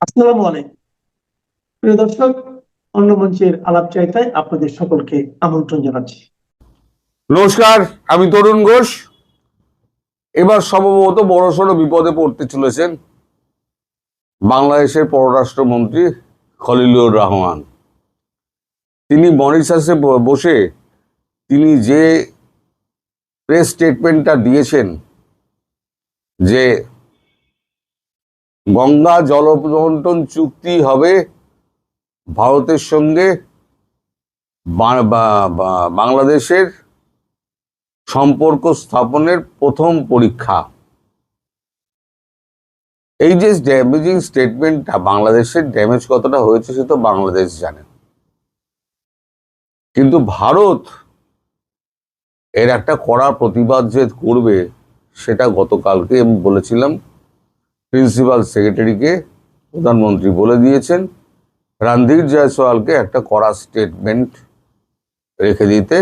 আসসালামু আলাইকুম প্রিয় দর্শক, অন্য মঞ্চের আলাপ চাইতায় আপনাদের সকলকে আমন্ত্রণ জানাচ্ছি। নমস্কার, আমি তরুণ ঘোষ। এবার সম্ভবত বড়সড় বিপদে পড়তে চলেছেন বাংলাদেশের পররাষ্ট্রমন্ত্রী খলিলুর রহমান। তিনি মরিশাসে বসে তিনি যে প্রেস স্টেটমেন্টটা দিয়েছেন যে গঙ্গা জলবন্টন চুক্তি হবে ভারতের সঙ্গে বাংলাদেশের সম্পর্ক স্থাপনের প্রথম পরীক্ষা। এই যে ড্যামেজিং স্টেটমেন্টটা, বাংলাদেশের ড্যামেজ কতটা হয়েছে সে তো বাংলাদেশ জানে, কিন্তু ভারত এর একটা কড়া প্রতিবাদ যে করবে সেটা গতকালকে আমি বলেছিলাম, প্রিন্সিপাল সেক্রেটারিকে প্রধানমন্ত্রী বলে দিয়েছেন রণধীর জয়সওয়ালকে একটা কড়া স্টেটমেন্ট রেখে দিতে।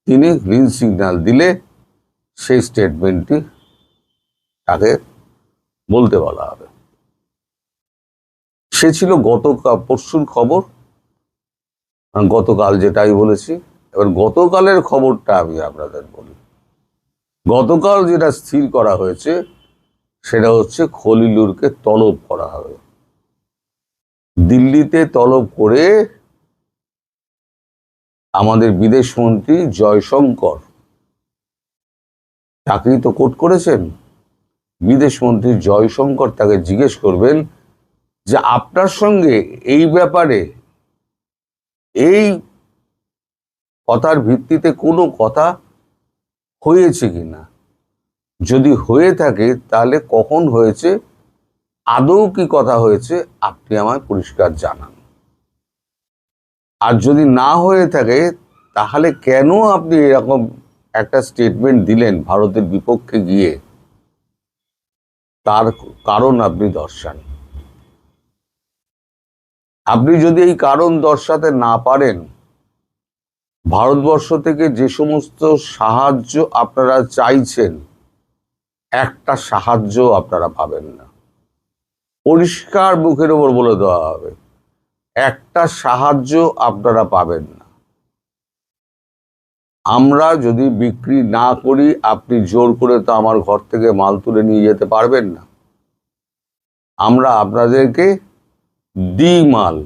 তিনি গ্রিন সিগন্যাল দিলে সেই স্টেটমেন্টটি তাকে বলতে বলা হবে। সে ছিল পরশুর খবর, গতকাল যেটাই বলেছি। এবার গতকালের খবরটা আমি আপনাদের বলি। গতকাল যেটা স্থির করা হয়েছে সেটা হচ্ছে খলিলুরকে তলব করা হবে। দিল্লিতে তলব করে আমাদের বিদেশমন্ত্রী জয়শঙ্কর, তাকেই তো কোট করেছেন, বিদেশমন্ত্রী জয়শঙ্কর তাকে জিজ্ঞেস করবেন যে আপনার সঙ্গে এই ব্যাপারে এই কথার ভিত্তিতে কোনো কথা হয়েছে কিনা, যদি হয়ে থাকে তাহলে কখন হয়েছে, আদৌ কি কথা হয়েছে আপনি আমায় পরিষ্কার জানান। আর যদি না হয়ে থাকে তাহলে কেন আপনি এরকম একটা স্টেটমেন্ট দিলেন ভারতের বিপক্ষে গিয়ে, তার কারণ আপনি দর্শান। আপনি যদি এই কারণ দর্শাতে না পারেন, ভারতবর্ষ থেকে যে সমস্ত সাহায্য আপনারা চাইছেন একটা সাহায্য আপনারা পাবেন না। পরিষ্কার মুখের ওপর বলে দেওয়া হবে, একটা সাহায্য আপনারা পাবেন না। আমরা যদি বিক্রি না করি, আপনি জোর করে তো আমার ঘর থেকে মাল তুলে নিয়ে যেতে পারবেন না। আমরা আপনাদেরকে দিই মাল,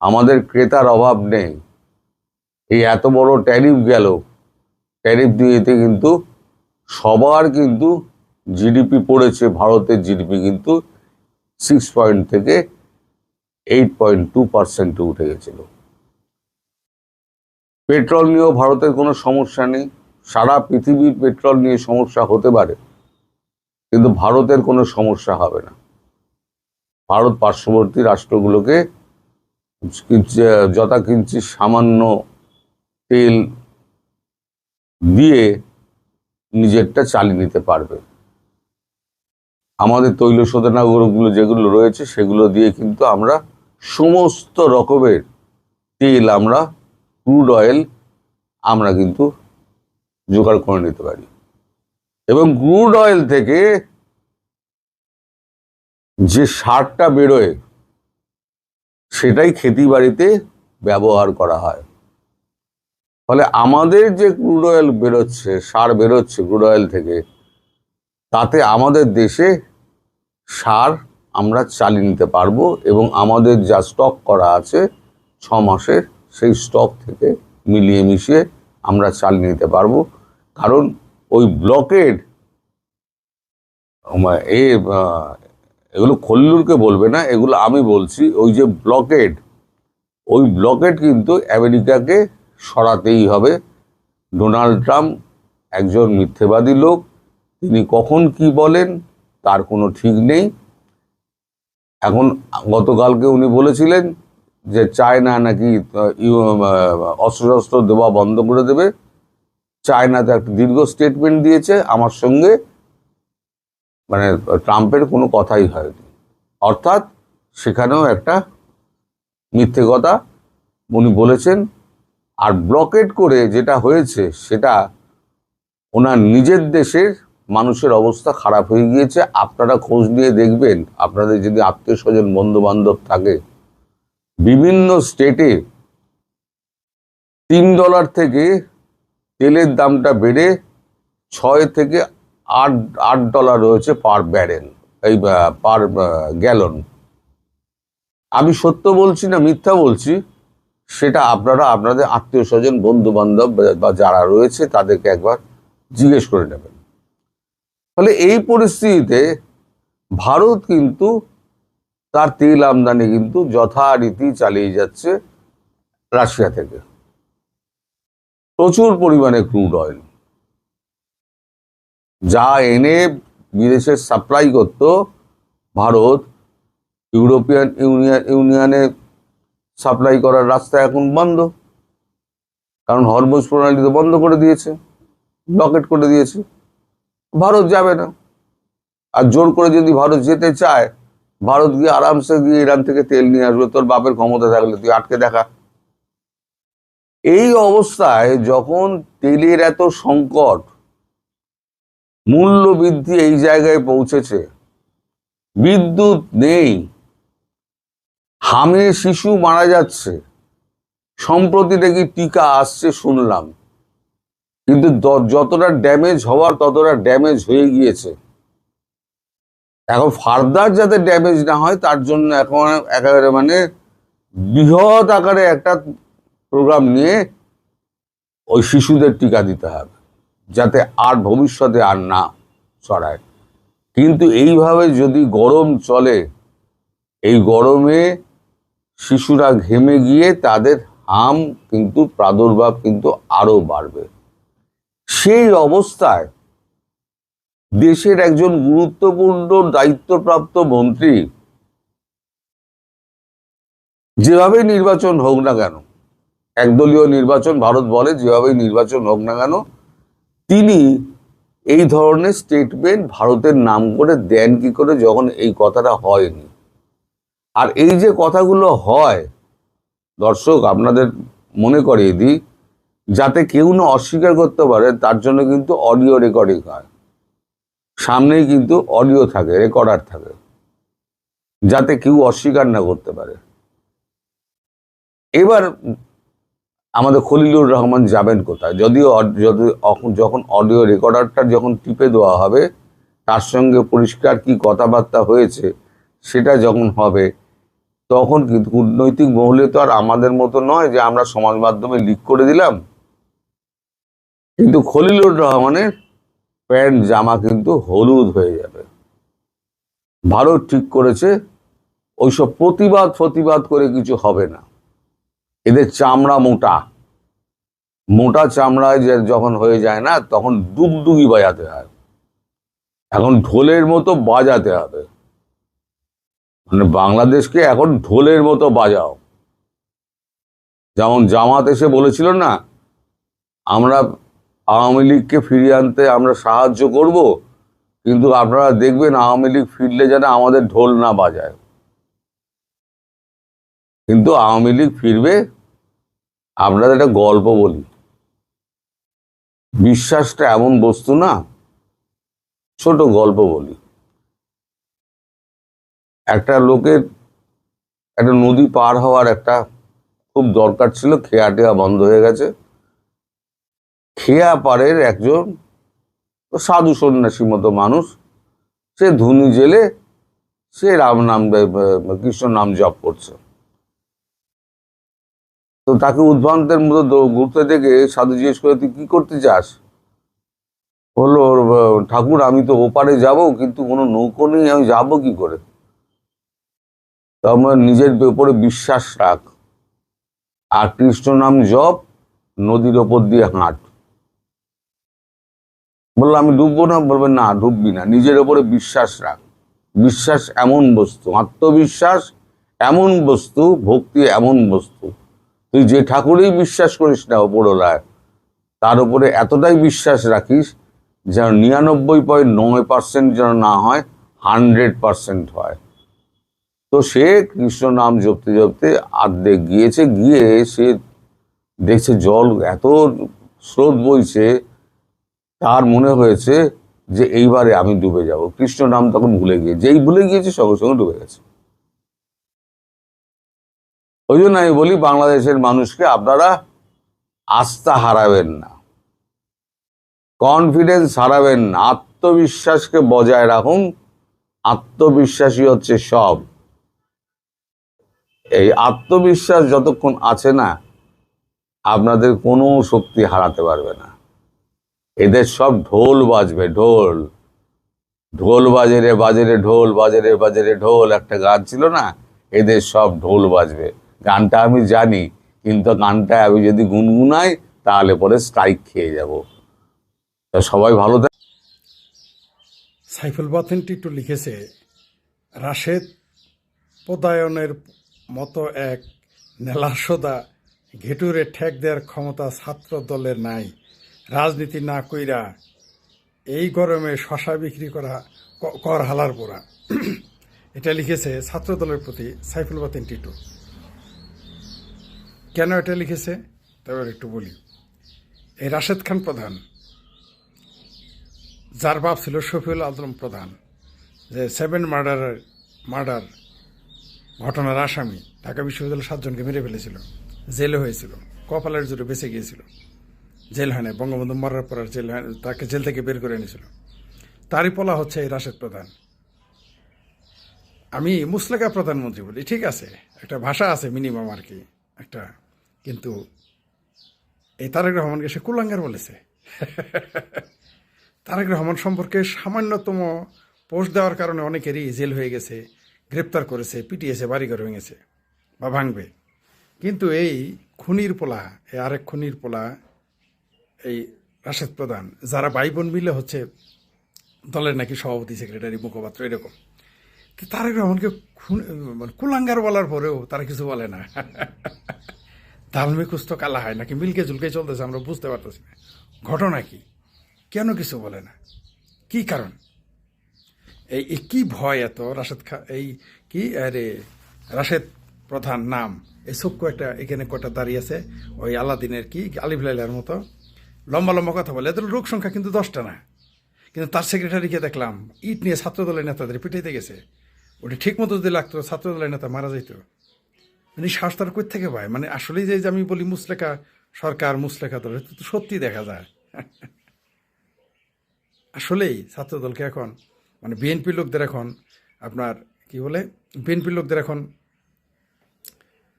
আমাদের ক্রেতার অভাব নেই। এই এত বড় ট্যারিফ গেল, ট্যারিফ দিয়েতে কিন্তু সবার কিন্তু জিডিপি পড়েছে, ভারতের জিডিপি কিন্তু 6 থেকে 8.2% উঠে গেছিল। পেট্রোল নিয়েও ভারতের কোনো সমস্যা নেই, সারা পৃথিবীর পেট্রোল নিয়ে সমস্যা হতে পারে, কিন্তু ভারতের কোনো সমস্যা হবে না। ভারত পার্শ্ববর্তী রাষ্ট্রগুলোকে যথাকিঞ্চিৎ সামান্য তেল দিয়ে নিজেরটা চালিয়ে নিতে পারবে। আমাদের তৈল শোধনাগারগুলো যেগুলো রয়েছে সেগুলো দিয়ে কিন্তু আমরা সমস্ত রকমের তেল, আমরা ক্রুড অয়েল আমরা কিন্তু জোগাড় করে নিতে পারি, এবং ক্রুড অয়েল থেকে যে সারটা বেরোয় সেটাই খেতি বাড়িতে ব্যবহার করা হয়। ফলে আমাদের যে ক্রুড অয়েল বেরোচ্ছে, সার বেরোচ্ছে ক্রুড অয়েল থেকে, তাতে আমাদের দেশে সার আমরা চালিয়ে নিতে পারবো, এবং আমাদের যা স্টক করা আছে 6 মাসের, সেই স্টক থেকে মিলিয়ে মিশিয়ে আমরা চালিয়ে নিতে পারবো। কারণ ওই ব্লকেড, এগুলো খলিলুরকে বলবে না, এগুলো আমি বলছি, ওই যে ব্লকেড, ওই ব্লকেড কিন্তু আমেরিকাকে সরাতেই হবে। ডোনাল্ড ট্রাম্প একজন মিথ্যেবাদী লোক, তিনি কখন কি বলেন তার কোনো ঠিক নেই। এখন গতকালকে উনি বলেছিলেন যে চায়না নাকি অস্ত্র দেওয়া বন্ধ করে দেবে। চায়নাতে একটা দীর্ঘ স্টেটমেন্ট দিয়েছে, আমার সঙ্গে মানে ট্রাম্পের কোনো কথাই হয়নি, অর্থাৎ সেখানেও একটা মিথ্যে কথা উনি বলেছেন। আর ব্লকেট করে যেটা হয়েছে সেটা ওনার নিজের দেশের মানুষের অবস্থা খারাপ হয়ে গিয়েছে। আপনারা খোঁজ নিয়ে দেখবেন, আপনাদের যদি আত্মীয় স্বজন বন্ধু বান্ধব থাকে, বিভিন্ন স্টেটে $3 থেকে তেলের দামটা বেড়ে 6 থেকে 8 $8 রয়েছে পার ব্যারেল, এই পার গ্যালন। আমি সত্য বলছি না মিথ্যা বলছি, সেটা আপনারা আপনাদের আত্মীয় স্বজন বন্ধু বান্ধব বা যারা রয়েছে তাদেরকে একবার জিজ্ঞেস করে নেবেন। ফলে এই পরিস্থিতিতে ভারত কিন্তু তার তেল আমদানি কিন্তু যথারীতি চালিয়ে যাচ্ছে রাশিয়া থেকে, প্রচুর পরিমাণে ক্রুড অয়েল, যা এনে বিদেশে সাপ্লাই করত ভারত, ইউরোপিয়ান ইউনিয়নে সাপ্লাই করার রাস্তা এখন বন্ধ, কারণ হরমুজ প্রণালী তো বন্ধ করে দিয়েছে, ব্লকেট করে দিয়েছে। ভারত যাবে না। আর জোর করে যদি ভারত যেতে চায়, ভারত গিয়ে আরামসে গিয়ে ইরান থেকে তেল নিয়ে আসবে, তোর বাপের ক্ষমতা থাকলে তুই আটকে দেখা। এই অবস্থায় যখন তেলের এত সংকট, মূল্য বৃদ্ধি এই জায়গায় পৌঁছেছে, বিদ্যুৎ নেই, হামে শিশু মারা যাচ্ছে, সম্প্রতি নাকি টিকা আসছে শুনলাম, কিন্তু যতটা ড্যামেজ হওয়ার ততটা ড্যামেজ হয়ে গিয়েছে। এখন ফার্দার যাতে ড্যামেজ না হয় তার জন্য এখন একেবারে মানে বৃহৎ আকারে একটা প্রোগ্রাম নিয়ে ওই শিশুদের টিকা দিতে হবে, যাতে আর ভবিষ্যতে আর না ছড়ায়। কিন্তু এইভাবে যদি গরম চলে, এই গরমে শিশুরা ঘেমে গিয়ে তাদের হাম কিন্তু প্রাদুর্ভাব কিন্তু আরো বাড়বে। সেই অবস্থায় দেশের একজন গুরুত্বপূর্ণ দায়িত্বপ্রাপ্ত মন্ত্রী, যেভাবেই নির্বাচন হোক না কেন, একদলীয় নির্বাচন ভারত বলে, যেভাবেই নির্বাচন হোক না কেন, তিনি এই ধরনের স্টেটমেন্ট ভারতের নাম করে দেন কি করে, যখন এই কথাটা হয়নি। আর এই যে কথাগুলো হয়, দর্শক আপনাদের মনে করিয়ে দিই, যাতে কেউ না অস্বীকার করতে পারে, তার জন্য কিন্তু অডিও রেকর্ডিং হয়, সামনেই কিন্তু অডিও থাকে, রেকর্ডার থাকে, যাতে কেউ অস্বীকার না করতে পারে। এবার আমাদের খলিলুর রহমান যাবেন কোথায়? যদিও যখন অডিও রেকর্ডারটা যখন টিপে দেওয়া হবে, তার সঙ্গে পরিষ্কার কি কথাবার্তা হয়েছে সেটা যখন হবে, তখন কিন্তু কূটনৈতিক মহলে তো আর আমাদের মতো নয় যে আমরা সমাজ মাধ্যমে লিক করে দিলাম। কিন্তু খলিলুর রহমানের প্যান্ট জামা কিন্তু হলুদ হয়ে যাবে। ভারত ঠিক করেছে ওইসব প্রতিবাদ করে কিছু হবে না। এদের চামড়া মোটা মোটা চামড়ায় যখন হয়ে যায় না, তখন ডুগডুগি বাজাতে হয়। এখন ঢোলের মতো বাজাতে হবে, মানে বাংলাদেশকে এখন ঢোলের মতো বাজাও। যেমন জামাত এসে বলেছিল না, আমরা আওয়ামী লীগকে ফিরিয়ে আনতে আমরা সাহায্য করব, কিন্তু আপনারা দেখবেন আওয়ামী লীগ ফিরলে যেন আমাদের ঢোল না বাজায়। কিন্তু আওয়ামী লীগ ফিরবে। আপনাদের একটা গল্প বলি, বিশ্বাসটা এমন বস্তু না, ছোট গল্প বলি। একটা লোকের একটা নদী পার হওয়ার একটা খুব দরকার ছিল, খেয়া টেয়া বন্ধ হয়ে গেছে। খেয়া পাড়ের একজন সাধু সন্ন্যাসী মতো মানুষ, সে ধুনি জেলে, সে রাম নাম কৃষ্ণ নাম জপ করছে। তো তাকে উদ্ভ্রান্তের মতো ঘুরতে দেখে সাধু জিজ্ঞেস করে, তুই কি করতে চাস? বললো, ঠাকুর আমি তো ওপারে যাব, কিন্তু কোনো নৌকো নেই, আমি যাবো কি করে? তো আমার নিজের উপরে বিশ্বাস রাখ, আর কৃষ্ণ নাম জপ, নদীর ওপর দিয়ে হাঁট। বললো, আমি ডুববো না? বলবে, না ডুববি না, নিজের ওপরে বিশ্বাস রাখ। বিশ্বাস এমন বস্তু, আত্মবিশ্বাস এমন বস্তু, ভক্তি এমন বস্তু, তুই যে ঠাকুরেই বিশ্বাস করিস না ওপরওয়ালায়, তার উপরে এতটাই বিশ্বাস রাখিস যেন 99.9% যেন না হয়, 100% হয়। তো সে কৃষ্ণ নাম জপতে জপতে আর্ধেক গিয়েছে, গিয়ে সে দেখছে জল এত স্রোত বইছে, তার মনে হয়েছে যে এইবারে আমি ডুবে যাব। কৃষ্ণ নাম তখন ভুলে গিয়ে, যেই ভুলে গিয়েছে সঙ্গে সঙ্গে ডুবে গেছে। ওই জন্য আমি বলি বাংলাদেশের মানুষকে আপনারা আস্থা হারাবেন না, কনফিডেন্স হারাবেন না, আত্মবিশ্বাসকে বজায় রাখুন। আত্মবিশ্বাসী হচ্ছে সব। এই আত্মবিশ্বাস যতক্ষণ আছে না, আপনাদের কোনো শক্তি হারাতে পারবে না। এদের সব ঢোল বাজবে, ঢোল ঢোল বাজে বাজে ঢোল বাজে বাজে ঢোল, একটা গান ছিল না, এদের সব ঢোল বাজবে। গানটা আমি জানি, কিন্তু গানটা আমি যদি গুনগুনাই তাহলে পরে স্ট্রাইক খেয়ে যাব। তা সবাই ভালো থাকে। সাইফুল বাতিন টিটু লিখেছে, রাশেদ পদায়নের মতো এক নেলাসোদা ঘেটুরে ঠেক দেওয়ার ক্ষমতা ছাত্র দলের নাই। রাজনীতি না কইরা এই গরমে শশা বিক্রি করা কর হালার পোড়া। এটা লিখেছে ছাত্র দলের প্রতি সাইফুল বাতিন টিটু। কেন এটা লিখেছে তবে একটু বলি। এই রাশেদ খান প্রধান, যার বাপ ছিল শফিউল আলম প্রধান, যে 7 মার্ডার ঘটনার আসামি, ঢাকা বিশ্ববিদ্যালয়ের 7 জনকে মেরে ফেলেছিল, জেলে হয়েছিল, কপালের জোরে বেঁচে গিয়েছিল, জেল হয় না, বঙ্গবন্ধু মরার পর আর জেল হয়, তাকে জেল থেকে বের করে এনেছিল। তারই পোলা হচ্ছে এই রাশেদ প্রধান। আমি মুসলেকা প্রধানমন্ত্রী বলি, ঠিক আছে, একটা ভাষা আছে মিনিমাম আর কি একটা, কিন্তু এই তারেক রহমানকে সে কুলাঙ্গার বলেছে। তারেক রহমান সম্পর্কে সামান্যতম পোস্ট দেওয়ার কারণে অনেকেরই জেল হয়ে গেছে, গ্রেপ্তার করেছে, পিটিয়েছে, বাড়িঘর ভেঙেছে বা ভাঙবে। কিন্তু এই খুনির পোলা, এই আরেক খুনির পোলা, এই রাশেদ প্রধান, যারা ভাই বোন মিলে হচ্ছে দলের নাকি সভাপতি, সেক্রেটারি, মুখপাত্র এরকম, তো তারেক রহমানকে মানে কুলাঙ্গার বলার পরেও তারা কিছু বলে না। দালমে কুস্ত কালা হয় নাকি মিলকে ঝুলকে চলতেছে, আমরা বুঝতে পারতেছি না ঘটনা কি, কেন কিছু বলে না, কি কারণ, এই কি ভয় এত রাশেদ এই কি আরে রাশেদ প্রধান নাম, এই সক্য একটা এখানে কটা দাঁড়িয়ে আছে, ওই আলাদিনের কি আলিফ লাইলার মতো লম্বা লম্বা কথা বলে। এদের লোক সংখ্যা কিন্তু 10টা না, কিন্তু তার সেক্রেটারিকে দেখলাম ইট নিয়ে ছাত্রদলের নেতাদের পিটাইতে গেছে। ওটা ঠিক মতো যদি লাগতো ছাত্রদলের নেতা মারা যাইতো। মানে সাহস তার কই থেকে পায়? মানে আসলেই যে আমি বলি মুসলেখা সরকার, মুসলেখা দল, এটা তো সত্যি দেখা যায়। আসলেই ছাত্রদলকে এখন মানে বিএনপি লোকদের এখন আপনার কি বলে, বিএনপি লোকদের এখন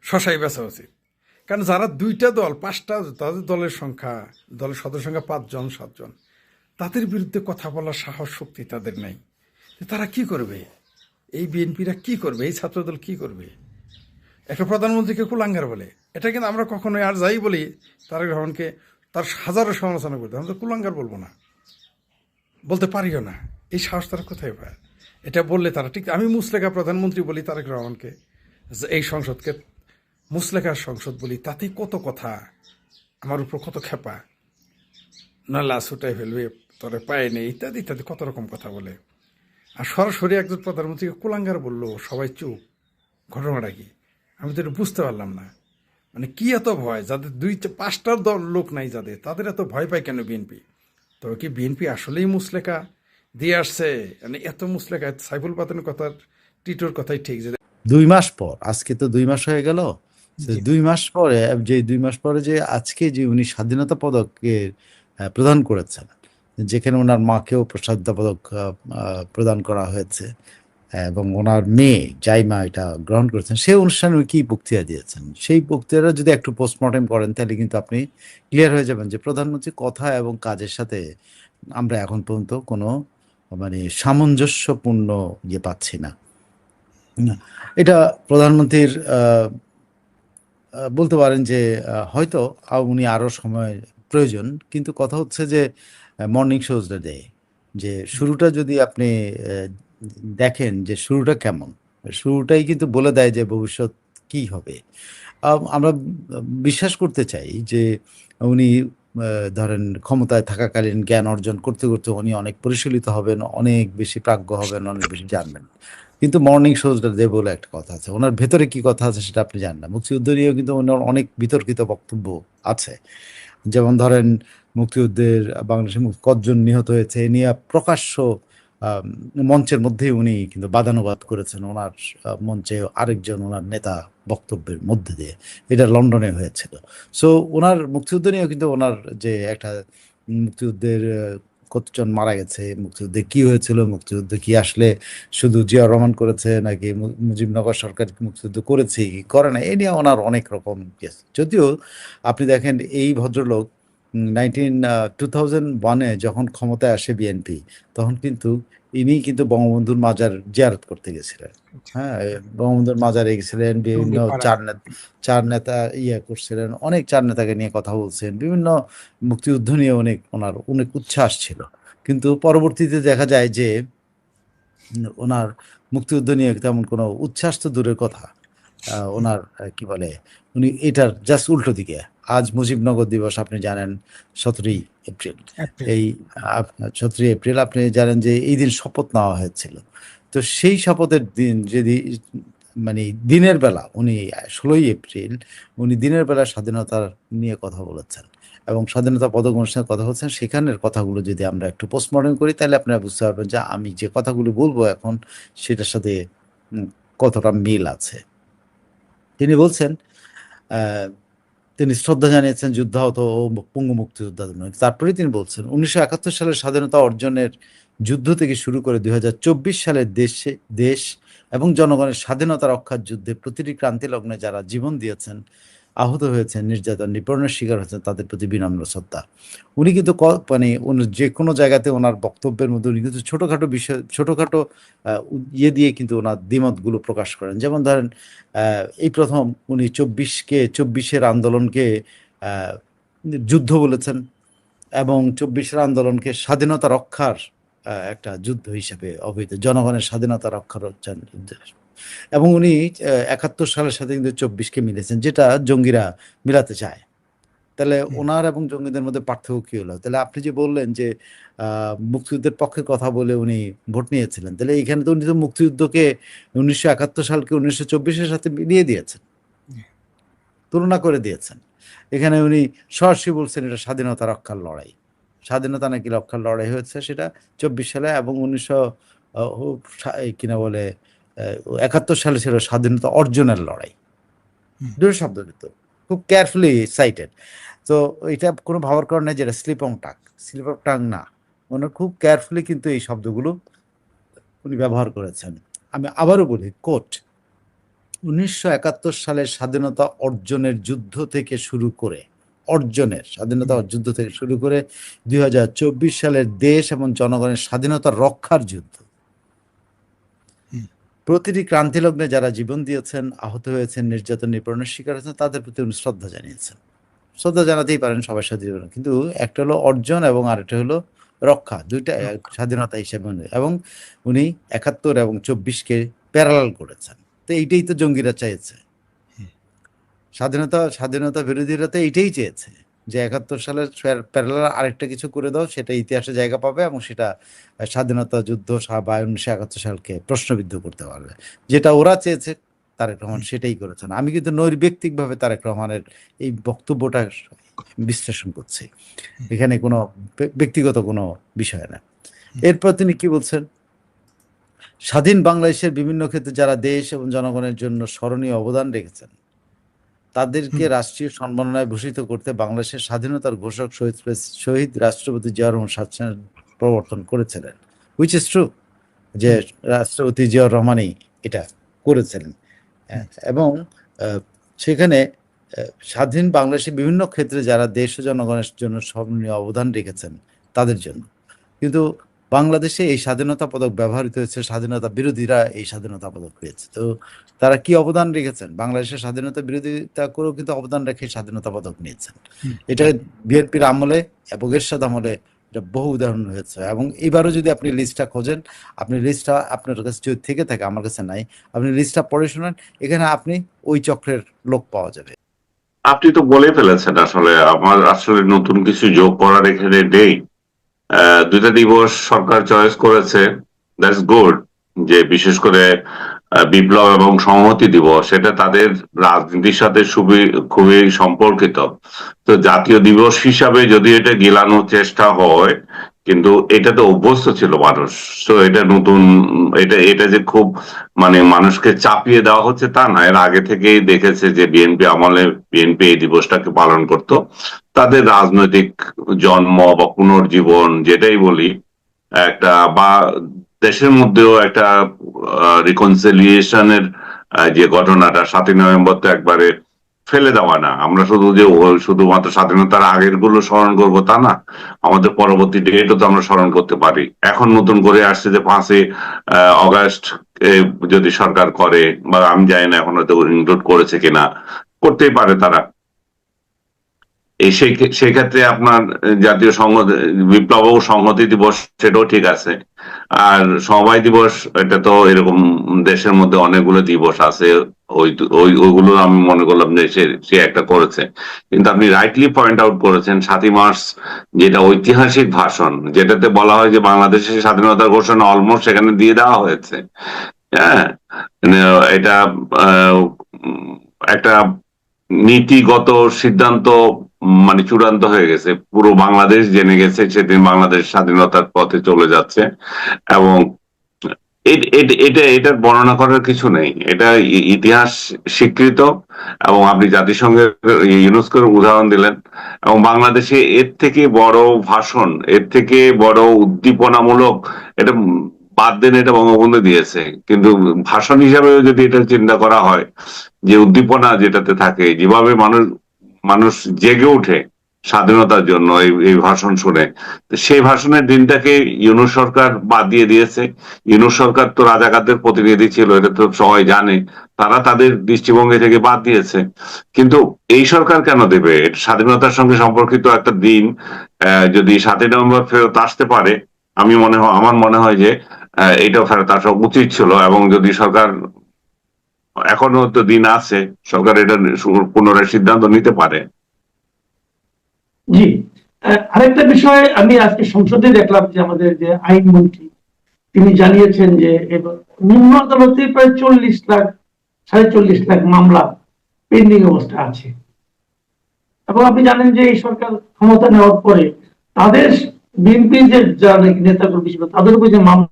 শশাই বেচা উচিত। কারণ যারা 2টা দল 5টা, তাদের দলের সংখ্যা, দলের সদস্য সংখ্যা 5 জন 7 জন, তাদের বিরুদ্ধে কথা বলার সাহস শক্তি তাদের নেই। তারা কি করবে? এই বিএনপিরা কি করবে? এই ছাত্রদল কি করবে? একটা প্রধানমন্ত্রীকে কুলাঙ্গার বলে, এটা কিন্তু আমরা কখনোই আর যাই বলি তারেক রহমানকে, তার হাজারো সমালোচনা করতে, আমরা তো কুলাঙ্গার বলবো না, বলতে পারিও না। এই সাহস তারা কোথায় পায়? এটা বললে তারা ঠিক, আমি মুসলেখা প্রধানমন্ত্রী বলি তারেক রহমানকে, এই সংসদকে মুসলেখার সংসদ বলি, তাতে কত কথা, আমার উপর কত খেপা, না লাশ উঠাই ফেলবে, তোরে পায়ে নেই, ইত্যাদি ইত্যাদি কত রকম কথা বলে। আর সরাসরি একজন প্রধানমন্ত্রীকে কুলাঙ্গার বললো, সবাই চুপ। ঘটনাটা কি আমি তো এটা বুঝতে পারলাম না। মানে কি এত ভয় যাদের 2-5টার দল লোক নাই যাদের, তাদের এত ভয় পায় কেন বিএনপি? তবে কি বিএনপি আসলেই মুসলেখা দিয়ে আসছে? মানে এত মুসলেখা, সাইফুল পাতানের কথা, টিটোর কথাই ঠিক, যে 2 মাস পর, আজকে তো 2 মাস হয়ে গেল, 2 মাস পরে, যে 2 মাস পরে যে আজকে যে উনি স্বাধীনতা পদকের প্রদান করেছেন, যেখানে ওনার মাকেও স্বাধীনতা পদক প্রদান করা হয়েছে, এবং ওনার মেয়ে জাইমা এটা গ্রহণ করেছেন, সেই অনুষ্ঠানে উনি কি বক্তৃতা দিয়েছেন, সেই বক্তৃতা যদি একটু পোস্টমর্টেম করেন তাহলে কিন্তু আপনি ক্লিয়ার হয়ে যাবেন যে প্রধানমন্ত্রী কথা এবং কাজের সাথে আমরা এখন পর্যন্ত কোনো মানে সামঞ্জস্যপূর্ণ ইয়ে পাচ্ছি না। এটা প্রধানমন্ত্রীর বলতে পারেন যে হয়তো উনি আরো সময় প্রয়োজন, কিন্তু কথা হচ্ছে যে মর্নিং শোজটা দেয়, যে শুরুটা যদি আপনি দেখেন যে শুরুটা কেমন, শুরুটাই কিন্তু বলে দেয় যে ভবিষ্যৎ কি হবে। আমরা বিশ্বাস করতে চাই যে উনি ধরেন ক্ষমতায় থাকাকালীন জ্ঞান অর্জন করতে করতে উনি অনেক পরিশীলিত হবেন, অনেক বেশি প্রাজ্ঞ হবেন, অনেক বেশি জানবেন। কিন্তু মর্নিং শোজটা দে বলে একটা কথা আছে, ওনার ভেতরে কি কথা আছে সেটা আপনি জানেন না। মুক্তিযুদ্ধ নিয়েও কিন্তু ওনার অনেক বিতর্কিত বক্তব্য আছে। যেমন ধরেন মুক্তিযুদ্ধের বাংলাদেশে কতজন নিহত হয়েছে এ নিয়ে প্রকাশ্য আহ, মঞ্চের মধ্যেই উনি কিন্তু বাদানুবাদ করেছেন ওনার মঞ্চে আরেকজন ওনার নেতা বক্তব্যের মধ্যে দিয়ে। এটা লন্ডনে হয়েছিল। সো ওনার মুক্তিযুদ্ধ নিয়েও কিন্তু ওনার যে একটা মুক্তিযুদ্ধের কতজন মারা গেছে, মুক্তিযুদ্ধে কি হয়েছিল, মুক্তিযুদ্ধ কি আসলে শুধু জিয়াউর রহমান করেছে নাকি মুজিবনগর সরকার মুক্তিযুদ্ধ করেছে কি করে না, এ নিয়ে ওনার অনেক রকম কেস। যদিও আপনি দেখেন এই ভদ্রলোক 2001-এ যখন ক্ষমতায় আসে বিএনপি, তখন কিন্তু ইনি কিন্তু বঙ্গবন্ধুর মাজার জিয়ারত করতে গেছিলেন। হ্যাঁ, বঙ্গবন্ধুর মাজারে গেছিলেন, বিভিন্ন চার নেতা করছিলেন, অনেক চার নেতাকে নিয়ে কথা বলছেন, বিভিন্ন মুক্তিযুদ্ধ নিয়ে ওনার অনেক উচ্ছ্বাস ছিল। কিন্তু পরবর্তীতে দেখা যায় যে ওনার মুক্তিযুদ্ধ নিয়ে তেমন কোনো উচ্ছ্বাস তো দূরের কথা, ওনার কি বলে, উনি এটার জাস্ট উল্টো দিকে। আজ মুজিবনগর দিবস আপনি জানেন 17ই এপ্রিল। এই 17ই এপ্রিল আপনি জানেন যে এই দিন শপথ নেওয়া হয়েছিল। তো সেই শপথের দিন যদি মানে দিনের বেলা উনি 16ই এপ্রিল উনি দিনের বেলা স্বাধীনতা নিয়ে কথা বলেছেন এবং স্বাধীনতা পদক অনুষ্ঠানে কথা বলছেন, সেখানের কথাগুলো যদি আমরা একটু পোস্টমর্টম করি তাহলে আপনারা বুঝতে পারবেন যে আমি যে কথাগুলো বলবো এখন সেটার সাথে কতটা মিল আছে। তিনি বলছেন তিনি শ্রদ্ধা জানিয়েছেন যুদ্ধাহত ও পঙ্গু মুক্তিযোদ্ধাদের। তারপরে তিনি বলছেন 1971 সালের স্বাধীনতা অর্জনের যুদ্ধ থেকে শুরু করে 2024 সালের দেশ এবং জনগণের স্বাধীনতা রক্ষার যুদ্ধে প্রতিটি ক্রান্তি লগ্নে যারা জীবন দিয়েছেন, আহত হয়েছেন, নির্যাতন নিপীড়নের শিকার হয়েছেন, তাদের প্রতি বিনম্র শ্রদ্ধা। উনি কিন্তু মানে যে কোনো জায়গাতে ওনার বক্তব্যের মধ্যে উনি কিন্তু ছোটখাটো ইয়ে দিয়ে কিন্তু ওনার দ্বিমতগুলো প্রকাশ করেন। যেমন ধরেন এই প্রথম উনি 24-এর আন্দোলনকে যুদ্ধ বলেছেন এবং 24-এর আন্দোলনকে স্বাধীনতা রক্ষার একটা যুদ্ধ হিসেবে অভিহিত, জনগণের স্বাধীনতা রক্ষার এবং উনি 71 সালের সাথে কিন্তু 24-কে মিলেছেন, যেটা জঙ্গিরা মিলাতে চায়। তাহলে ওনার এবং জঙ্গিদের মধ্যে পার্থক্য কি হলো? তাহলে আপনি যে বললেন যে মুক্তিযুদ্ধের পক্ষে কথা বলে উনি ভোট নিয়েছিলেন, তাহলে এখানে তো উনি তো মুক্তিযুদ্ধকে 1971 সালকে 1924-এর সাথে মিলিয়ে দিয়েছেন, তুলনা করে দিয়েছেন। এখানে উনি সরাসরি বলছেন এটা স্বাধীনতা রক্ষার লড়াই, স্বাধীনতা নাকি রক্ষার লড়াই হয়েছে সেটা 24 সালে, এবং 1900 কিনা বলে 71 সালে ছিল স্বাধীনতা অর্জনের লড়াই। দুটো শব্দ কিন্তু খুব কেয়ারফুলি সাইটেড। তো এটা কোনো ভাবার কারণে যেটা স্লিপ অফ টাং না, ওনার খুব কেয়ারফুলি কিন্তু এই শব্দগুলো উনি ব্যবহার করেছেন। আমি আবারও বলি, কোট, 1971 সালের স্বাধীনতা অর্জনের যুদ্ধ থেকে শুরু করে স্বাধীনতা যুদ্ধ থেকে শুরু করে 2024 সালের দেশ এবং জনগণের স্বাধীনতা রক্ষার যুদ্ধ, প্রতিটি ক্রান্তি লগ্নে যারা জীবন দিয়েছেন, আহত হয়েছেন, নির্যাতন নিপীড়নের শিকার হয়েছেন, তাদের প্রতি উনি শ্রদ্ধা জানিয়েছেন। শ্রদ্ধা জানাতেই পারেন সবার সাথে, কিন্তু একটা হলো অর্জন এবং আরেকটা হলো রক্ষা, দুইটা স্বাধীনতা হিসেবে। এবং উনি 71 এবং 24-কে প্যারালাল করেছেন। তো এইটাই তো জঙ্গিরা চাইছে, স্বাধীনতা বিরোধীরা তো এইটাই চেয়েছে যে 71 সালের প্যারালাল আরেকটা কিছু করে দাও, সেটা ইতিহাসে জায়গা পাবে এবং সেটা স্বাধীনতা যুদ্ধ বা 1971 সালকে প্রশ্নবিদ্ধ করতে পারবে। যেটা ওরা চেয়েছে তারেক রহমান সেটাই করেছেন। আমি কিন্তু নৈর্ব্যক্তিকভাবে তারেক রহমানের এই বক্তব্যটা বিশ্লেষণ করছি, এখানে কোনো ব্যক্তিগত কোনো বিষয় না। এরপর তিনি কি বলছেন, স্বাধীন বাংলাদেশের বিভিন্ন ক্ষেত্রে যারা দেশ এবং জনগণের জন্য স্মরণীয় অবদান রেখেছেন তাদেরকে রাষ্ট্রীয় সম্মাননায় ভূষিত করতে বাংলাদেশের স্বাধীনতার ঘোষক শহীদ রাষ্ট্রপতি জিয়াউর রহমান স্বাধীনতা প্রবর্তন করেছিলেন, হুইচ ইজ ট্রু, যে রাষ্ট্রপতি জিয়াউর রহমানই এটা করেছিলেন। এবং সেখানে স্বাধীন বাংলাদেশের বিভিন্ন ক্ষেত্রে যারা দেশ ও জনগণের জন্য স্মরণীয় অবদান রেখেছেন তাদের জন্য। কিন্তু বাংলাদেশে এই স্বাধীনতা পদক ব্যবহৃত হয়েছে, স্বাধীনতা বিরোধীরা এই স্বাধীনতা পদক পেয়েছে। তো তারা কি অবদান রেখেছেন? বাংলাদেশের স্বাধীনতা বিরোধিতা করেও কিন্তু অবদান রেখে স্বাধীনতা পদক নিয়েছেন। এটা বিএনপির আমলে এবং এরশাদ আমলে এটা বহু উদাহরণ হয়েছে। এবং এবারও যদি আপনি লিস্টটা খোঁজেন, আপনি লিস্টটা আপনার কাছে যদি থেকে থাকে, আমার কাছে নাই, আপনি লিস্টটা পড়ে শোনেন, এখানে আপনি ওই চক্রের লোক পাওয়া যাবে। আপনি তো বলে ফেলেছেন, আসলে আমার আসলে নতুন কিছু যোগ করার এখানে নেই। দুইটা দিবস সরকার চয়েস করেছে, দ্যাটস গুড, যে বিশেষ করে বিপ্লব এবং সংহতি দিবস, সেটা তাদের রাজনীতির সাথে খুবই সম্পর্কিত। তো জাতীয় দিবস হিসাবে যদি এটা গিলানোর চেষ্টা হয়, কিন্তু এটাতে অভ্যস্ত ছিল মানুষ। তো এটা নতুন, এটা যে খুব মানে মানুষকে চাপিয়ে দেওয়া হচ্ছে তা না। এর আগে থেকেই দেখেছে যে বিএনপি আমলে বিএনপি এই দিবসটাকে পালন করত। তাদের রাজনৈতিক জন্ম বা পুনর্জীবন যেটাই বলি, একটা বা দেশের মধ্যেও একটা রিকনসিলিয়েশনের যে ঘটনাটা 7ই নভেম্বর তো একবারে ফেলে দেওয়া না। আমরা শুধুমাত্র স্বাধীনতার আগের গুলো স্মরণ করবো তা না, আমাদের পরবর্তী ডেটও তো আমরা স্মরণ করতে পারি। এখন নতুন করে আসছে যে 5ই অগাস্ট যদি সরকার করে, বা আমি জানি না এখন হয়তো ইনক্লুড করেছে কিনা, করতেই পারে তারা। সেই ক্ষেত্রে আপনার জাতীয় বিপ্লব ও সংহতি দিবস সেটাও ঠিক আছে। আর সমবায় দিবস, এটা তো এরকম দেশের মধ্যে অনেকগুলো দিবস আছে, ওইগুলো আমি মনে করলাম যে সে একটা করেছে। কিন্তু আপনি রাইটলি পয়েন্ট আউট করেছেন 7ই মার্চ, যেটা ঐতিহাসিক ভাষণ, যেটাতে বলা হয় যে বাংলাদেশের স্বাধীনতার ঘোষণা অলমোস্ট সেখানে দিয়ে দেওয়া হয়েছে। হ্যাঁ, মানে এটা একটা নীতিগত সিদ্ধান্ত, মানে চূড়ান্ত হয়ে গেছে, পুরো বাংলাদেশ জেনে গেছে সেদিন বাংলাদেশ স্বাধীনতার পথে চলে যাচ্ছে। এবং এটার বর্ণনা করার কিছু নেই, এটা ইতিহাস স্বীকৃত। এবং আপনি জাতিসংঘের ইউনেস্কোর উদাহরণ দিলেন, এবং বাংলাদেশে এর থেকে বড় ভাষণ, এর থেকে বড় উদ্দীপনামূলক, এটা বাদ দেন, এটা বঙ্গবন্ধু দিয়েছে। কিন্তু ভাষণ হিসাবে যদি এটা চিন্তা করা হয়, যে উদ্দীপনা যেটাতে থাকে, যেভাবে মানুষ মানুষ জেগে ওঠে স্বাধীনতার জন্য এই ভাষণ শুনে, সেই ভাষণের দিনটাকে ইউনূস সরকার বাদ দিয়ে দিয়েছে। ইউনূস সরকার তো রাজাকারদের প্রতিনিধি ছিল, এটা তো সবাই জানে, তারা তাদের দৃষ্টিভঙ্গি থেকে বাদ দিয়েছে। কিন্তু এই সরকার কেন দেবে? স্বাধীনতার সঙ্গে সম্পর্কিত একটা দিন যদি 7ই নভেম্বর ফেরত আসতে পারে, আমার মনে হয় যে এইটাও ফেরত আসা উচিত ছিল। এবং যদি সরকার, এখনো তো দিন আছে, সরকার এটা পুনরায় সিদ্ধান্ত নিতে পারে। জি, আরেকটা বিষয়, আমি আজকে সংসদে দেখলাম যে আমাদের যে আইনমন্ত্রী তিনি জানিয়েছেন যে নিম্ন আদালতে প্রায় 40 লাখ 40.5 লাখ মামলা পেন্ডিং অবস্থা আছে। এবং আপনি জানেন যে এই সরকার ক্ষমতা নেওয়ার পরে তাদের বিএনপি যে যারা নেতাকর্মী ছিল তাদের উপর যে মামলা,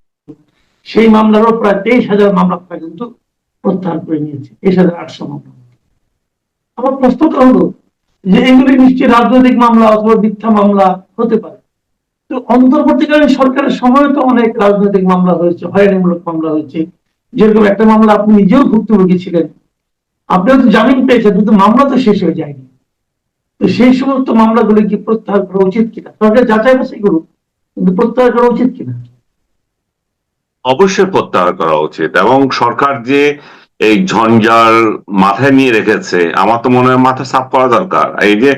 সেই মামলারও প্রায় 23,000 মামলা কিন্তু প্রত্যাহার করে নিয়েছে, 23,800 মামলা। আমার প্রশ্নটা হলো যে এগুলি নিশ্চয়ই রাজনৈতিক মামলা অথবা মিথ্যা মামলা হতে পারে। তো অন্তর্বর্তীকালীন সরকারের সময় তো অনেক রাজনৈতিক মামলা হয়েছে, হয়রানিমূলক মামলা হয়েছে। যেরকম একটা মামলা আপনি নিজেও ভুক্তভোগী ছিলেন, আপনিও তো জামিন পেয়েছেন, কিন্তু মামলা তো শেষ হয়ে যায়নি। তো সেই সমস্ত মামলাগুলো কি প্রত্যাহার করা উচিত কিনা? সরকার যাচাই বাছাই করুক, কিন্তু প্রত্যাহার করা উচিত কিনা? অবশ্যই প্রত্যাহার করা উচিত। এবং সরকার যে এই ঝঞ্ঝাল মাথায় নিয়ে রেখেছে, আমার তো মনে হয় মাথা সাফ করা দরকার। এই যে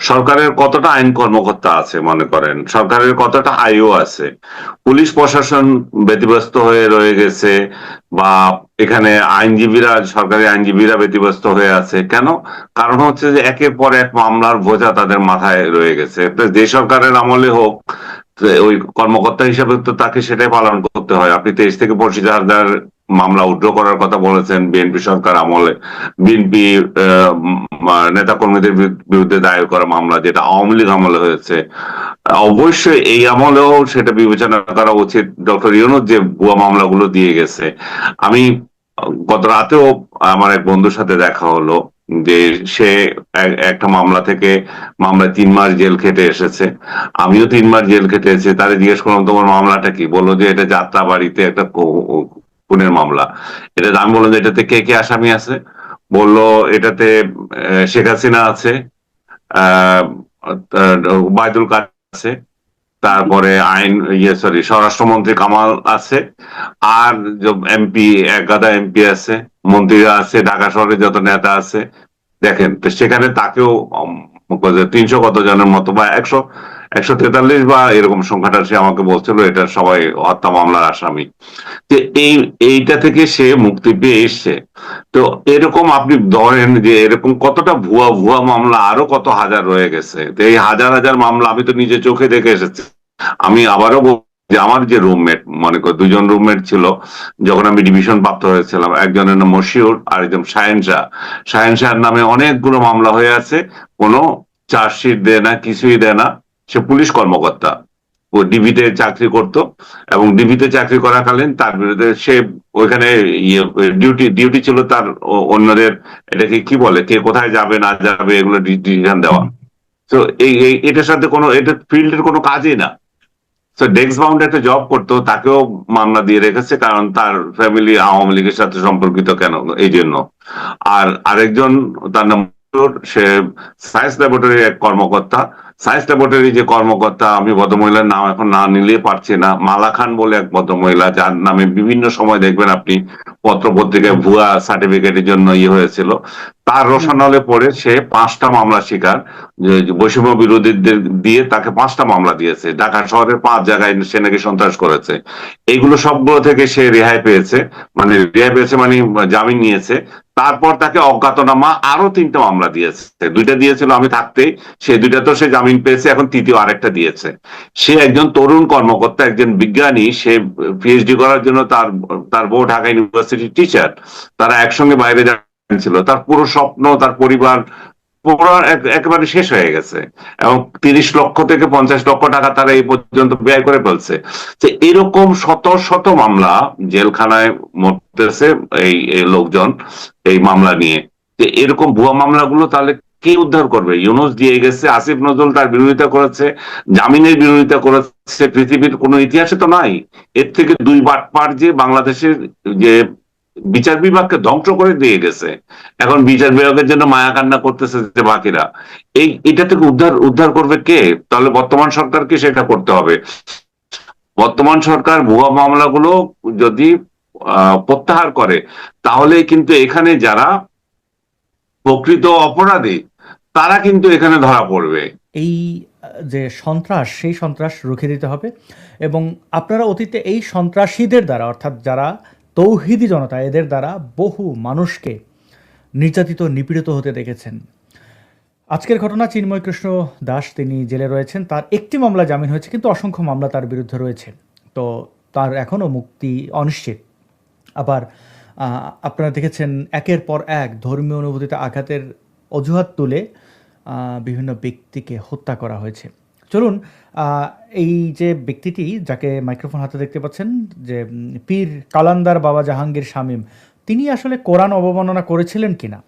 সরকারের কতটা আইন কর্মকর্তা আছে, মনে করেন সরকারের কতটা আইও আছে, পুলিশ প্রশাসন ব্যতিব্যস্ত হয়ে রয়ে গেছে, বা এখানে সরকারি আইনজীবীরা ব্যতিব্যস্ত হয়ে আছে কেন? কারণ হচ্ছে যে একের পর এক মামলার বোঝা তাদের মাথায় রয়ে গেছে। যে সরকারের আমলে হোক, ওই কর্মকর্তা হিসেবে তো তাকে সেটাই পালন করতে হয়। আপনি 23 থেকে 25,000 মামলা উইথড্র করার কথা বলেছেন বিএনপি সরকার আমলে, বিএনপি নেতা কর্মীদের বিরুদ্ধে দায়ের করা মামলা, যেটা আওয়ামী লীগ আমলে হয়েছে। অবশ্যই এই আমলেও সেটা বিবেচনা করা উচিত। ডক্টর ইউনূস যে ভুয়া মামলাগুলো দিয়ে গেছে, আমি গত রাতেও আমার এক বন্ধুর সাথে দেখা হলো, যে সে একটা মামলায় 3 মাস জেল খেটে এসেছে। আমিও 3 মাস জেল খেটে এসেছি। তারে জিজ্ঞেস করলাম তোমার মামলাটা কি, বললো যে এটা যাত্রাবাড়িতে একটা খুনের মামলা। এটা আমি বললাম যে এটাতে কে কে আসামি আছে? বললো এটাতে শেখ হাসিনা আছে, ওবায়দুল কাদের আছে, তারপরে স্বরাষ্ট্রমন্ত্রী কামাল আছে, আর এমপি, এক গাদা এমপি আছে, মন্ত্রীরা আছে, ঢাকা শহরে যত নেতা আছে। দেখেন তো সেখানে তাকেও 300 কত জনের মতো, বা 143 বা এরকম সংখ্যাটা সে আমাকে বলছিল, এটা সবাই হত্যা মামলার আসামি। যে এইটা থেকে সে মুক্তি পেয়ে এসছে। তো এরকম আপনি ধরেন যে এরকম কতটা ভুয়া ভুয়া মামলা আরো কত হাজার রয়ে গেছে। তো এই হাজার হাজার মামলা আমি তো নিজে চোখে দেখে এসেছি। আমি আবারও যে আমার যে রুমমেট, মনে কর দুজন রুমমেট ছিল যখন আমি ডিভিশন প্রাপ্ত হয়েছিলাম, একজনের নাম মশিউর আর একজন শাহেন শাহ। শাহেন শাহের নামে অনেকগুলো মামলা হয়ে আছে, কোনো চার্জশিট দেয় না, কিছুই দেয় না। সে পুলিশ কর্মকর্তা, ও ডিবিতে চাকরি করত, এবং ডিবিতে চাকরি করাকালীন তার বিরুদ্ধে সে ওইখানে ডিউটি ছিল তার অন্যদের এটাকে কি বলে, কে কোথায় যাবে না যাবে এগুলো ডিসিশন দেওয়া। তো এটার সাথে কোনো, এটা ফিল্ডের কোনো কাজই না। তো ডেস্ক বাউন্ড একটা জব করতো, তাকেও মামলা দিয়ে রেখেছে, কারণ তার ফ্যামিলি আওয়ামী লীগের সাথে সম্পর্কিত, কেন এই জন্য। আর আরেকজন, তার নাম সে সায়েন্স ল্যাবরেটরির এক কর্মকর্তা। সায়েন্স ল্যাবরেটরি যে কর্মকর্তা, আমি ভদ্রমহিলার নাম এখন না নিলে পারছি না, মালা খান বলে এক ভদ্রমহিলা, যার নামে বিভিন্ন সময় দেখবেন আপনি পত্র পত্রিকায় ভুয়া সার্টিফিকেটের জন্য হয়েছিল। তার রোশানলে পড়ে সে 5টা মামলা শিকার, বৈষম্য বিরোধীদের দিয়ে তাকে 5টা মামলা দিয়েছে। ঢাকা শহরের 5 জায়গায় সে নাকি সন্ত্রাস করেছে। এইগুলো সবগুলো থেকে সে রেহাই পেয়েছে, মানে জামিন নিয়েছে। তারপর তাকে অজ্ঞাতনামা আরো 3টা মামলা দিয়েছে। 2টা দিয়েছিল আমি থাকতেই, সে 2টা তো সে জামিন পেয়েছে, এখন তৃতীয় আরেকটা দিয়েছে। সে একজন তরুণ কর্মকর্তা, একজন বিজ্ঞানী। সে পিএইচডি করার জন্য তার বউ ঢাকা ইউনিভার্সিটির টিচার, তারা একসঙ্গে বাইরে ছিল। তার পুরো স্বপ্ন, তার পরিবার পুরো একেবারে শেষ হয়ে গেছে, এবং 30 লক্ষ থেকে 50 লক্ষ টাকা তারা এই পর্যন্ত ব্যয় করে ফেলছে। যে এরকম শত শত মামলা জেলখানায় মরতেছে এই লোকজন এই মামলা নিয়ে। যে এরকম ভুয়া মামলাগুলো তাহলে কে উদ্ধার করবে? ইউনূস দিয়ে গেছে, আসিফ নজরুল তার বিরোধিতা করেছে, জামিনের বিরোধিতা করেছে, পৃথিবীর কোনো ইতিহাসে তো নাই। এর থেকে 2 বাটপার যে বাংলাদেশের যে বিচার বিভাগকে ধ্বংস করে দিয়ে গেছে, এখন বিচার বিভাগের জন্য মায়া কান্না করতেছে যে বাকিরা। এটা থেকে উদ্ধার করবে কে? তাহলে বর্তমান সরকারকে সেটা করতে হবে। বর্তমান সরকার ভুয়া মামলাগুলো যদি প্রত্যাহার করে, তাহলে কিন্তু এখানে যারা প্রকৃত অপরাধী তারা কিন্তু এখানে ধরা পড়বে। এই যে সন্ত্রাস, সেই সন্ত্রাস রুখে দিতে হবে। এবং আপনারা অতীতে এই সন্ত্রাসীদের দ্বারা, অর্থাৎ যারা তৌহিদি জনতা, এদের দ্বারা বহু মানুষকে নির্যাতিত, নিপীড়িত হতে দেখেছেন। আজকের ঘটনা, চিন্ময় কৃষ্ণ দাস তিনি জেলে রয়েছেন, তার একটি মামলা জামিন হয়েছে, কিন্তু অসংখ্য মামলা তার বিরুদ্ধে রয়েছে। তো তার এখনও মুক্তি অনিশ্চিত। আবার আপনারা দেখেছেন একের পর এক ধর্মীয় অনুভূতিতে আঘাতের অজুহাত তুলে বিভিন্ন ব্যক্তিকে হত্যা করা হয়েছে। চলুন, এই যে ব্যক্তিটি, যাকে মাইক্রোফোন হাতে দেখতে পাচ্ছেন, যে পীর কালান্দার বাবা জাহাঙ্গীর শামীম, তিনি আসলে কোরআন অবমাননা করেছিলেন কিনা?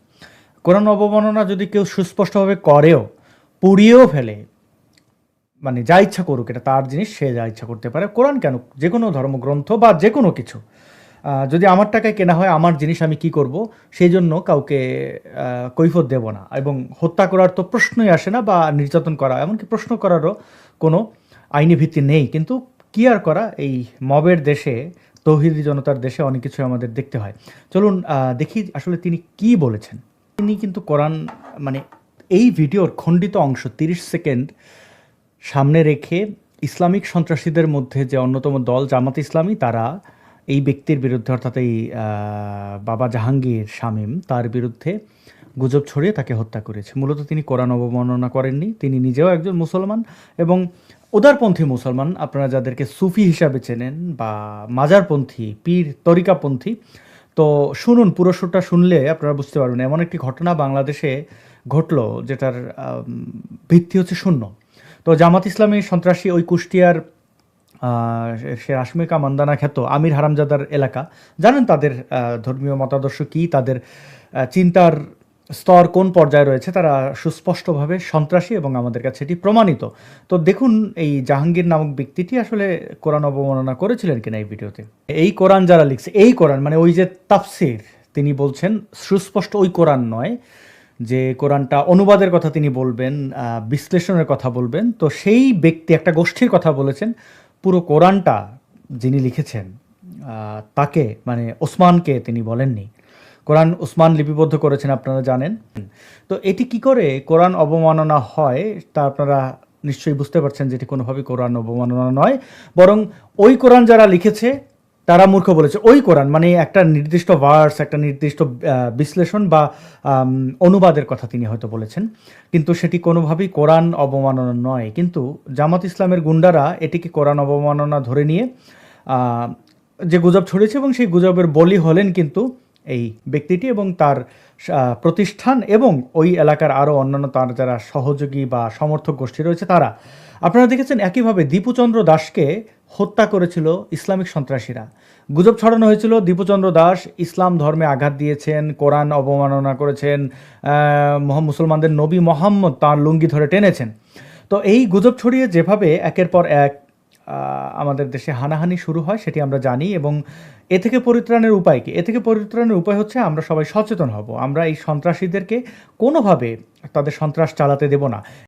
কোরআন অবমাননা যদি কেউ সুস্পষ্টভাবে করেও, পুড়িয়েও ফেলে, মানে যা ইচ্ছা করুক, এটা তার জিনিস, সে যা ইচ্ছা করতে পারে। কোরআন কেন, যে কোনো ধর্মগ্রন্থ বা যে কোনো কিছু, যদি আমার টাকায় কেনা হয়, আমার জিনিস, আমি কি করব? সেই জন্য কাউকে কৈফত দেব না। এবং হত্যা করার তো প্রশ্নই আসে না, বা নির্যাতন করা, এমনকি প্রশ্ন করারও কোনো আইনি ভিত্তি নেই। কিন্তু কি আর করা, এই মবের দেশে, তৌহিদি জনতার দেশে অনেক কিছু আমাদের দেখতে হয়। চলুন দেখি আসলে তিনি কি বলেছেন। তিনি কিন্তু কোরআন, মানে এই ভিডিওর খণ্ডিত অংশ 30 সেকেন্ড সামনে রেখে ইসলামিক সন্ত্রাসীদের মধ্যে যে অন্যতম দল জামাত ইসলামী, তারা এই ব্যক্তির বিরুদ্ধে, অর্থাৎ এই বাবা জাহাঙ্গীর শামীম, তার বিরুদ্ধে গুজব ছড়িয়ে তাকে হত্যা করেছে। মূলত তিনি কোরআন অবমাননা করেননি, তিনি নিজেও একজন মুসলমান এবং উদারপন্থী মুসলমান। আপনারা যাদেরকে সুফি হিসাবে চেনেন, বা মাজারপন্থী, পীর তরিকাপন্থী, তো শুনুন, পুরো সুরটা শুনলে আপনারা বুঝতে পারবেন। এমন একটি ঘটনা বাংলাদেশে ঘটলো যেটার ভিত্তি হচ্ছে শূন্য। তো জামাত ইসলামী সন্ত্রাসী, ওই কুষ্টিয়ার সে আশমিকা মান্দানা খ্যাত আমির হারামজাদার এলাকা, জানেন তাদের ধর্মীয় মতাদর্শ কি, তাদের চিন্তার স্তর কোন পর্যায়ে রয়েছে, তারা সুস্পষ্টভাবে সন্ত্রাসী এবং আমাদের কাছে এটি প্রমাণিত। তো দেখুন এই জাহাঙ্গীর নামক ব্যক্তিটি আসলে কোরআন অবমাননা করেছিলেন কিনা এই ভিডিওতে। এই কোরআন যারা লিখছে, এই কোরআন মানে ওই যে তাফসির, তিনি বলছেন সুস্পষ্ট ওই কোরআন নয়, যে কোরআনটা অনুবাদের কথা তিনি বলবেন, বিশ্লেষণের কথা বলবেন। তো সেই ব্যক্তি একটা গোষ্ঠীর কথা বলেছেন। পুরো কোরআনটা যিনি লিখেছেন তাকে, মানে ওসমানকে তিনি বলেননি। কোরআন ওসমান লিপিবদ্ধ করেছেন, আপনারা জানেন। তো এটি কি করে কোরআন অবমাননা হয় তা আপনারা নিশ্চয়ই বুঝতে পারছেন যে এটি কোনোভাবেই কোরআন অবমাননা নয়, বরং ওই কোরআন যারা লিখেছে তারা মূর্খ বলেছে। ওই কোরআন মানে একটা নির্দিষ্ট ভার্স, একটা নির্দিষ্ট বিশ্লেষণ বা অনুবাদের কথা তিনি হয়তো বলেছেন, কিন্তু সেটি কোনোভাবেই কোরআন অবমাননা নয়। কিন্তু জামাত ইসলামের গুন্ডারা এটিকে কোরআন অবমাননা ধরে নিয়ে যে গুজব ছড়িয়েছে, এবং সেই গুজবের বলি হলেন কিন্তু এই ব্যক্তিটি এবং তার প্রতিষ্ঠান এবং ওই এলাকার আরও অন্যান্য তার যারা সহযোগী বা সমর্থক গোষ্ঠী রয়েছে তারা। আপনারা দেখেছেন একইভাবে দীপুচন্দ্র দাসকে হত্যা করেছিল ইসলামিক সন্ত্রাসীরা। গুজব ছড়ানো হয়েছিল দীপুচন্দ্র দাস ইসলাম ধর্মে আঘাত দিয়েছেন, কোরআন অবমাননা করেছেন, মুসলমানদের নবী মোহাম্মদ তাঁর লুঙ্গি ধরে টেনেছেন। তো এই গুজব ছড়িয়ে যেভাবে একের পর এক আমাদের দেশে হানাহানি শুরু হয় সেটি আমরা জানি। এবং এ থেকে পরিত্রাণের উপায় কি? এ থেকে পরিত্রাণের উপায় হচ্ছে আমরা সবাই সচেতন হব। আমরা এই সন্ত্রাসীদেরকে কোনোভাবে তাদের সন্ত্রাস চালাতে দেব না।